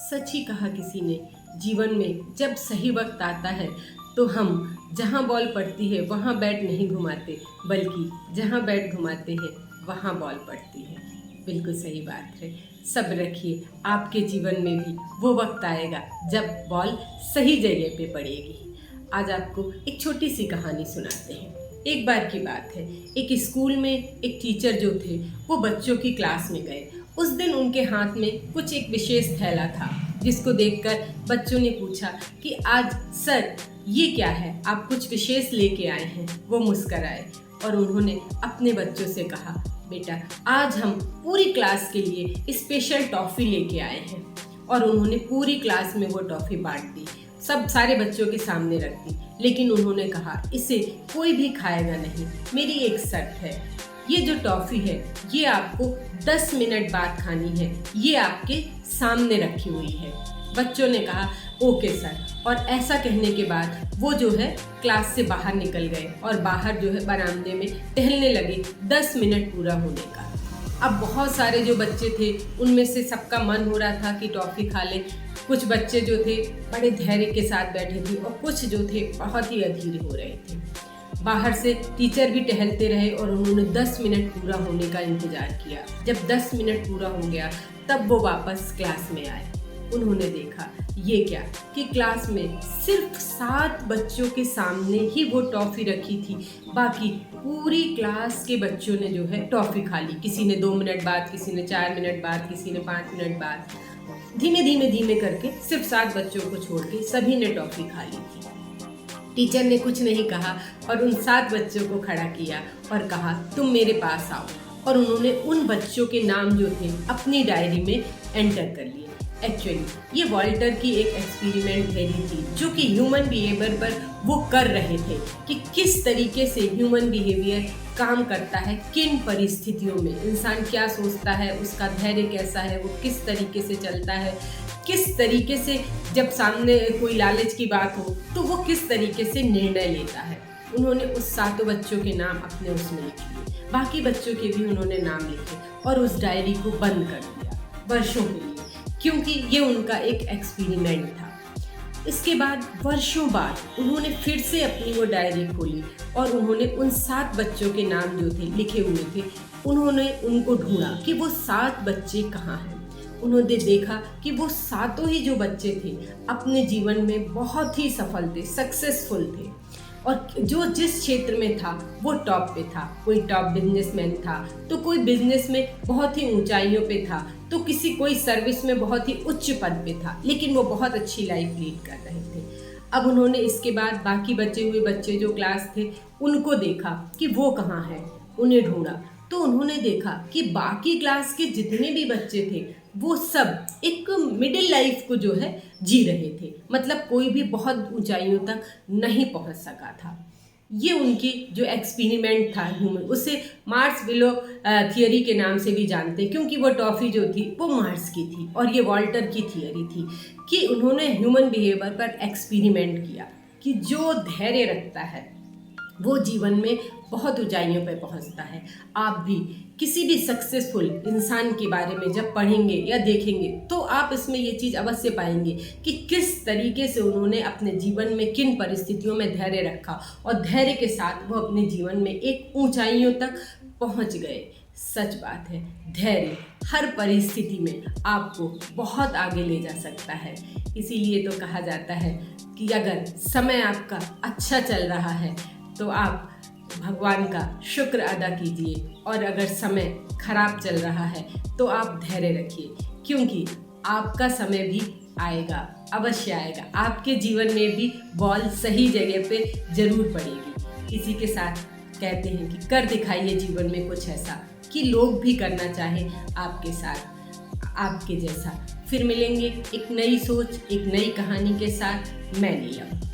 सच ही कहा किसी ने, जीवन में जब सही वक्त आता है तो हम जहाँ बॉल पड़ती है वहाँ बैट नहीं घुमाते, बल्कि जहाँ बैट घुमाते हैं वहाँ बॉल पड़ती है। बिल्कुल सही बात है। सब्र रखिए, आपके जीवन में भी वो वक्त आएगा जब बॉल सही जगह पे पड़ेगी। आज आपको एक छोटी सी कहानी सुनाते हैं। एक बार की बात है, एक स्कूल में एक टीचर जो थे वो बच्चों की क्लास में गए। उस दिन उनके हाथ में कुछ एक विशेष थैला था, जिसको देखकर बच्चों ने पूछा कि आज सर ये क्या है, आप कुछ विशेष लेके आए हैं। वो मुस्कराए और उन्होंने अपने बच्चों से कहा, बेटा आज हम पूरी क्लास के लिए स्पेशल टॉफ़ी लेके आए हैं। और उन्होंने पूरी क्लास में वो टॉफ़ी बांट दी, सब सारे बच्चों के सामने रख दी। लेकिन उन्होंने कहा इसे कोई भी खाएगा नहीं, मेरी एक शर्त है, ये जो टॉफ़ी है ये आपको 10 मिनट बाद खानी है, ये आपके सामने रखी हुई है। बच्चों ने कहा ओके सर, और ऐसा कहने के बाद वो जो है क्लास से बाहर निकल गए और बाहर जो है बरामदे में टहलने लगे 10 मिनट पूरा होने का। अब बहुत सारे जो बच्चे थे उनमें से सबका मन हो रहा था कि टॉफ़ी खा लें। कुछ बच्चे जो थे बड़े धैर्य के साथ बैठे थे और कुछ जो थे बहुत ही अधीर हो रहे थे। बाहर से टीचर भी टहलते रहे और उन्होंने 10 मिनट पूरा होने का इंतज़ार किया। जब 10 मिनट पूरा हो गया तब वो वापस क्लास में आए। उन्होंने देखा ये क्या कि क्लास में सिर्फ 7 बच्चों के सामने ही वो टॉफ़ी रखी थी, बाकी पूरी क्लास के बच्चों ने जो है टॉफ़ी खा ली। किसी ने 2 मिनट बाद, किसी ने 4 मिनट बाद, किसी ने 5 मिनट बाद। धीमे करके सिर्फ 7 बच्चों को छोड़ के सभी ने टॉफ़ी खा ली थी। टीचर ने कुछ नहीं कहा और उन 7 बच्चों को खड़ा किया और कहा तुम मेरे पास आओ। और उन्होंने उन बच्चों के नाम जो थे अपनी डायरी में एंटर कर लिए। एक्चुअली ये वॉल्टर की एक एक्सपेरिमेंट थ्योरी थी जो कि ह्यूमन बिहेवियर पर वो कर रहे थे कि किस तरीके से ह्यूमन बिहेवियर काम करता है, किन परिस्थितियों में इंसान क्या सोचता है, उसका धैर्य कैसा है, वो किस तरीके से चलता है, किस तरीके से जब सामने कोई लालच की बात हो तो वो किस तरीके से निर्णय लेता है। उन्होंने उस 7 बच्चों के नाम अपने उसमें लिख लिए, बाकी बच्चों के भी उन्होंने नाम लिखे और उस डायरी को बंद कर दिया वर्षों के लिए, क्योंकि ये उनका एक एक्सपेरिमेंट था। इसके बाद वर्षों बाद उन्होंने फिर से अपनी वो डायरी खोली और उन्होंने उन 7 बच्चों के नाम जो थे लिखे हुए थे, उन्होंने उनको ढूंढा कि वो 7 बच्चे कहाँ हैं। उन्होंने देखा कि वो 7 ही जो बच्चे थे अपने जीवन में बहुत ही सफल थे, सक्सेसफुल थे और जो जिस क्षेत्र में था वो टॉप पे था। कोई टॉप बिजनेसमैन था तो कोई बिजनेस में बहुत ही ऊंचाइयों पे था, तो कोई सर्विस में बहुत ही उच्च पद पे था, लेकिन वो बहुत अच्छी लाइफ लीड कर रहे थे। अब उन्होंने इसके बाद बाकी बचे हुए बच्चे जो क्लास थे उनको देखा कि वो कहाँ हैं, उन्हें ढूंढा तो उन्होंने देखा कि बाकी क्लास के जितने भी बच्चे थे वो सब एक मिडिल लाइफ को जो है जी रहे थे, मतलब कोई भी बहुत ऊंचाइयों तक नहीं पहुंच सका था। ये उनकी जो एक्सपेरिमेंट था ह्यूमन, उसे मार्स बिलो थियरी के नाम से भी जानते हैं, क्योंकि वो टॉफ़ी जो थी वो मार्स की थी और ये वॉल्टर की थियरी थी कि उन्होंने ह्यूमन बिहेवियर पर एक्सपेरिमेंट किया कि जो धैर्य रखता है वो जीवन में बहुत ऊंचाइयों पर पहुंचता है। आप भी किसी भी सक्सेसफुल इंसान के बारे में जब पढ़ेंगे या देखेंगे तो आप इसमें ये चीज़ अवश्य पाएंगे कि किस तरीके से उन्होंने अपने जीवन में किन परिस्थितियों में धैर्य रखा और धैर्य के साथ वो अपने जीवन में एक ऊंचाइयों तक पहुंच गए। सच बात है, धैर्य हर परिस्थिति में आपको बहुत आगे ले जा सकता है। इसीलिए तो कहा जाता है कि अगर समय आपका अच्छा चल रहा है तो आप भगवान का शुक्र अदा कीजिए, और अगर समय खराब चल रहा है तो आप धैर्य रखिए, क्योंकि आपका समय भी आएगा, अवश्य आएगा। आपके जीवन में भी बॉल सही जगह पे जरूर पड़ेगी। इसी के साथ कहते हैं कि कर दिखाइए जीवन में कुछ ऐसा कि लोग भी करना चाहें आपके साथ, आपके जैसा। फिर मिलेंगे एक नई सोच, एक नई कहानी के साथ। मैं नीलम।